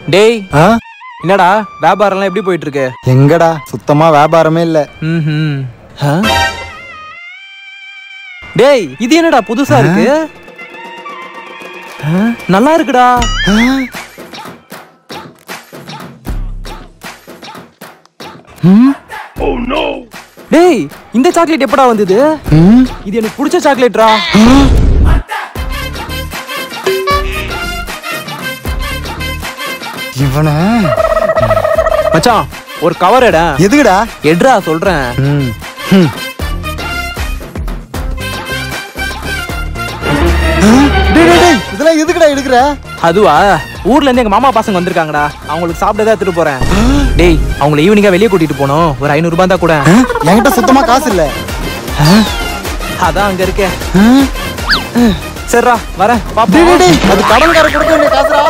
டேய் என்னடா வியாபாரம்லாம் எப்படி போயிட்டு இருக்கு? எங்கடா சுத்தமா வியாபாரமே இல்ல. டேய் இது என்னடா புதுசா இருக்கு? நல்லா இருக்குடா. டேய் இந்த சாக்லேட் எப்படா வந்தது? இது எனக்கு பிடிச்ச சாக்லேட்ரா. இவனா மச்சான் ஒரு கவர் எடா. எதுக்குடா? எட்ரா சொல்றேன். இதெல்லாம் எதுக்குடா எடுக்கிற? அதுவா ஊர்ல இருந்து எங்க மாமா பசங்க வந்திருக்காங்கடா. அவங்களுக்கு சாப்பிட்டதா எடுத்துட்டு போறேன். டேய் அவங்களை ஈவினிங்கா வெளியே கூட்டிட்டு போனோம். ஒரு 500 ரூபாய் தான் கூட. என்கிட்ட சுத்தமா காசு இல்ல. அதான் அங்க இருக்கேன். சரிடா வரேன். அது கடன்கார கொடுக்க வேண்டிய காசுடா.